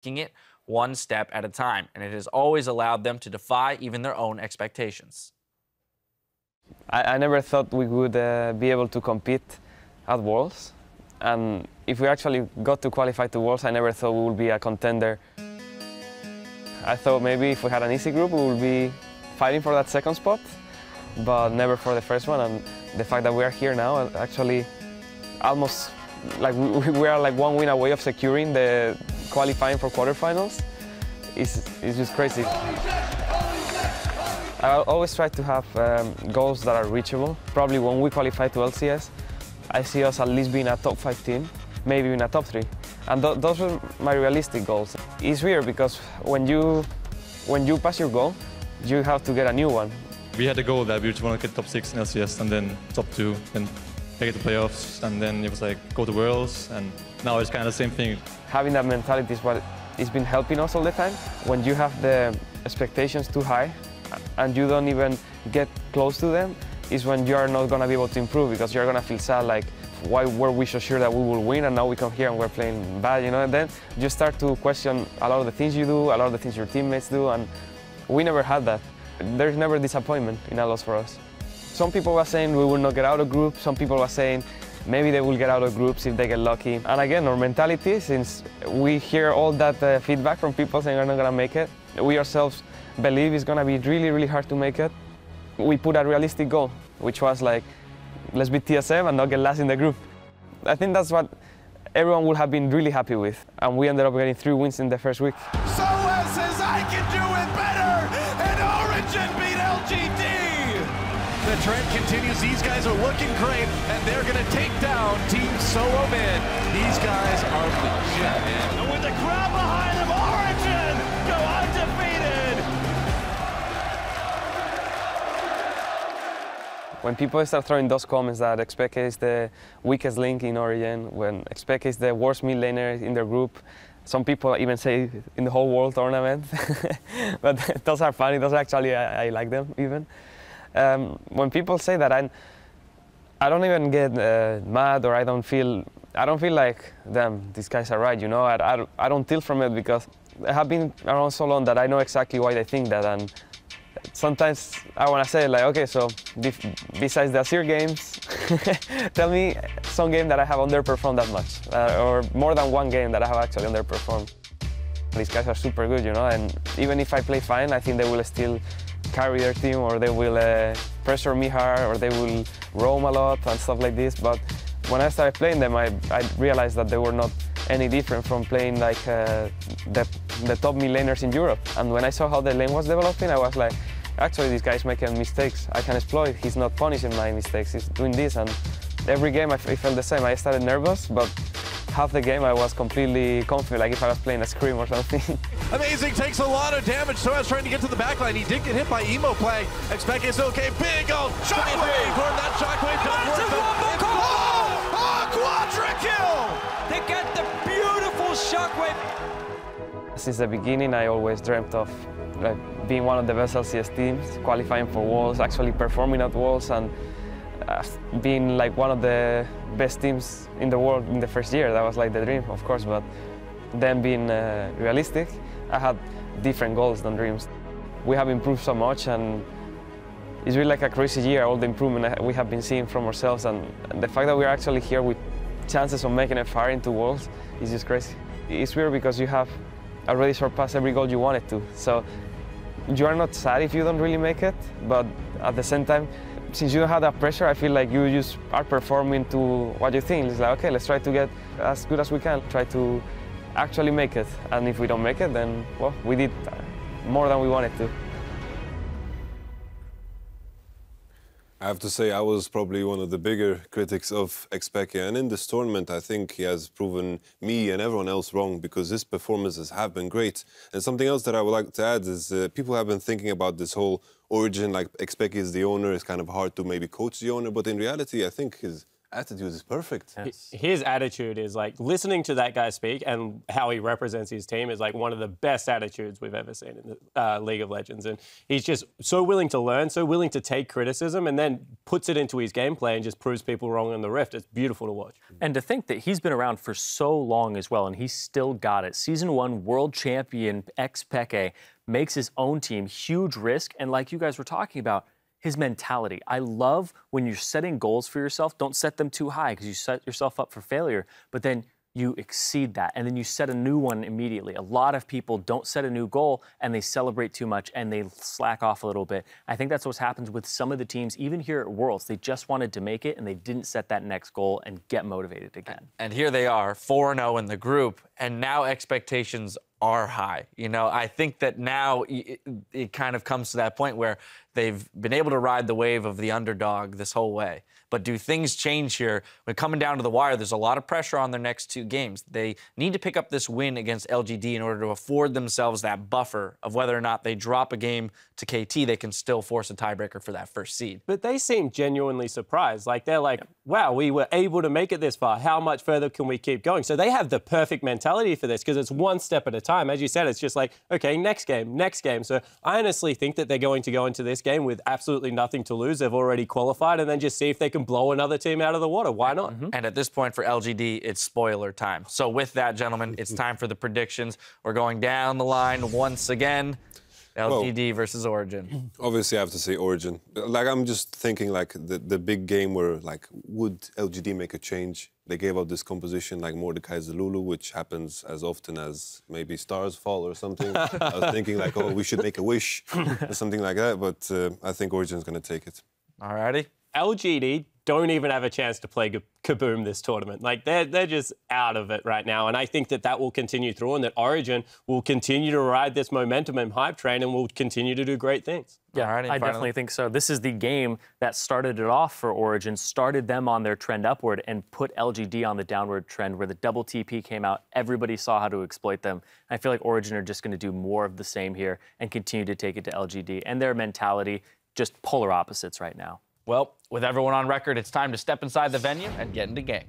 taking it one step at a time, and it has always allowed them to defy even their own expectations. I never thought we would be able to compete at Worlds, and if we actually got to qualify to Worlds, I never thought we would be a contender. I thought maybe if we had an easy group, we would be fighting for that second spot, but never for the first one. And the fact that we are here now, actually, almost like we are like one win away of securing the qualifying for quarterfinals, is just crazy. I always try to have goals that are reachable. Probably when we qualify to LCS, I see us at least being a top 5 team, maybe in a top 3. And those were my realistic goals. It's weird because when you pass your goal, you have to get a new one. We had a goal that we just want to get top 6 in LCS and then top 2, then make it to playoffs, and then it was like go to Worlds, and now it's kind of the same thing. Having that mentality is what has been helping us all the time. When you have the expectations too high and you don't even get close to them, is when you are not going to be able to improve, because you're going to feel sad, like, why were we so sure that we will win and now we come here and we're playing bad, you know? And then you start to question a lot of the things you do, a lot of the things your teammates do, and we never had that. There's never disappointment in a loss for us. Some people were saying we will not get out of groups, some people were saying maybe they will get out of groups if they get lucky. And again, our mentality, since we hear all that feedback from people saying we're not going to make it, we ourselves believe it's going to be really, really hard to make it. We put a realistic goal, which was like, let's beat TSM and not get last in the group. I think that's what everyone would have been really happy with. And we ended up getting 3 wins in the first week. So says I can do it better, and Origen beat LGD. The trend continues. These guys are looking great, and they're going to take down Team Solo Mid. These guys are legit, man. And with the crowd behind them, Origen go undefeated. When people start throwing those comments that XPK is the weakest link in Origen, when XPK is the worst mid laner in their group, some people even say in the whole world tournament, but those are funny, those are actually, I like them even. When people say that, I don't even get mad, or I don't feel like, damn, these guys are right, you know? I don't tilt from it, because I have been around so long that I know exactly why they think that. And sometimes I want to say, like, okay, so besides the Azir games, tell me some game that I have underperformed that much, or more than one game that I have actually underperformed. These guys are super good, you know, and even if I play fine, I think they will still carry their team, or they will pressure me hard, or they will roam a lot and stuff like this. But when I started playing them, I realized that they were not any different from playing like the top mid laners in Europe. And when I saw how the lane was developing, I was like, actually, this guy's making mistakes. I can exploit. He's not punishing my mistakes. He's doing this. And every game I felt the same. I started nervous, but half the game I was completely confident, like if I was playing a scrim or something. Amazing, takes a lot of damage. Soaz trying to get to the backline. He did get hit by Emo Play. XPK is okay. Big old shockwave. That shockwave doesn't work. Quadra kill! They get the beautiful shockwave. Since the beginning, I always dreamt of being one of the best LCS teams, qualifying for Worlds, actually performing at Worlds, and being like one of the best teams in the world in the first year. That was like the dream, of course, but then being realistic, I had different goals than dreams. We have improved so much, and it's really like a crazy year, all the improvement we have been seeing from ourselves, and the fact that we're actually here with chances of making it far into Worlds is just crazy. It's weird because you have already surpassed every goal you wanted to, so you are not sad if you don't really make it, but at the same time, since you don't have that pressure, I feel like you just are performing to what you think. It's like, okay, let's try to get as good as we can, try to actually make it. And if we don't make it, then, well, we did more than we wanted to. I have to say, I was probably one of the bigger critics of XPK, and in this tournament, I think he has proven me and everyone else wrong, because his performances have been great. And something else that I would like to add is people have been thinking about this whole Origen, like XPK is the owner, it's kind of hard to maybe coach the owner, but in reality, I think his attitude is perfect. His attitude is like, listening to that guy speak and how he represents his team is like one of the best attitudes we've ever seen in the League of Legends. And he's just so willing to learn, so willing to take criticism, and then puts it into his gameplay and just proves people wrong in the Rift. It's beautiful to watch. And to think that he's been around for so long as well, and he's still got it. Season 1 world champion XPeke makes his own team, huge risk, and like you guys were talking about, his mentality. I love when you're setting goals for yourself, don't set them too high because you set yourself up for failure, but then you exceed that and then you set a new one immediately. A lot of people don't set a new goal and they celebrate too much and they slack off a little bit. I think that's what happens with some of the teams, even here at Worlds. They just wanted to make it and they didn't set that next goal and get motivated again. And here they are, 4-0 in the group, and now expectations are high. You know, I think that now it kind of comes to that point where they've been able to ride the wave of the underdog this whole way. But do things change here? When coming down to the wire, there's a lot of pressure on their next 2 games. They need to pick up this win against LGD in order to afford themselves that buffer of whether or not they drop a game to KT, they can still force a tiebreaker for that first seed. But they seem genuinely surprised. Like, they're like, wow, we were able to make it this far. How much further can we keep going? So they have the perfect mentality for this because it's one step at a time. As you said, it's just like, okay, next game, next game. So I honestly think that they're going to go into this game with absolutely nothing to lose. They've already qualified, and then just see if they can blow another team out of the water. Why not? And at this point for LGD, it's spoiler time. So with that, gentlemen, it's time for the predictions. We're going down the line once again. LGD versus Origen. Obviously, I have to say Origen. Like, I'm just thinking, like, the big game where, like, would LGD make a change? They gave out this composition, like Mordekai's Lulu, which happens as often as maybe stars fall or something. I was thinking, like, oh, we should make a wish or something like that, but I think Origen's going to take it. All righty. LGD don't even have a chance to play Kaboom this tournament. Like, they're just out of it right now. And I think that will continue through, and that Origen will continue to ride this momentum and hype train and will continue to do great things. Yeah, I definitely think so. This is the game that started it off for Origen, started them on their trend upward, and put LGD on the downward trend where the double TP came out. Everybody saw how to exploit them. I feel like Origen are just going to do more of the same here and continue to take it to LGD. And their mentality, just polar opposites right now. Well, with everyone on record, it's time to step inside the venue and get into game.